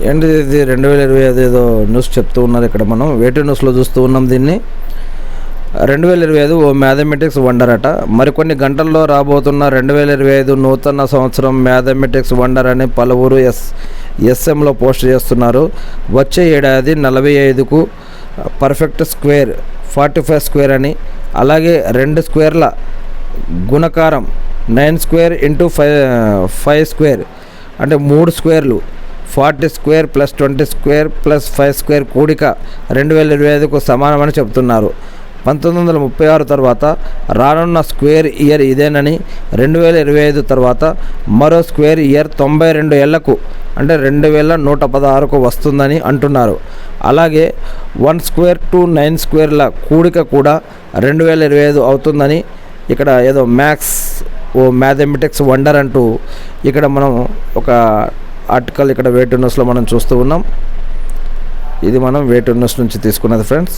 ఏంటి ఇది 2025 ఏదో న్యూస్ చెప్తూ ఉన్నారు ఇక్కడ. మనం వేటి న్యూస్లో చూస్తూ ఉన్నాం దీన్ని. 2025 ఓ మ్యాథమెటిక్స్ వండర్ అట. మరికొన్ని గంటల్లో రాబోతున్న 2025 నూతన సంవత్సరం మ్యాథమెటిక్స్ వండర్ అని పలువురు ఎస్ఎంలో పోస్ట్ చేస్తున్నారు. వచ్చే ఏడాది 45కు పర్ఫెక్ట్ స్క్వేర్ 45 స్క్వేర్ అని, అలాగే 2 స్క్వేర్ల గుణకారం 9 స్క్వేర్ ఇంటూ 5 స్క్వేర్ అంటే 3 స్క్వేర్లు 40 square plus 20 square plus 5 square కూడిక 2025కు సమానమని చెబుతున్నారు. 1936 తర్వాత రానున్న స్క్వేర్ ఇయర్ ఇదేనని, 2025 తర్వాత మరో స్క్వేర్ ఇయర్ 92 ఏళ్లకు అంటే 2116కు వస్తుందని అంటున్నారు. అలాగే 1 స్క్వేర్ టు 9 స్క్వేర్ల కూడిక కూడా 2025 అవుతుందని ఇక్కడ ఏదో మ్యాథమెటిక్స్ వండర్ అంటూ ఇక్కడ మనం ఒక ఆర్టికల్ ఇక్కడ వేటు న్యూస్లో మనం చూస్తూ ఉన్నాం. ఇది మనం వేటు న్యూస్ నుంచి తీసుకున్నది ఫ్రెండ్స్.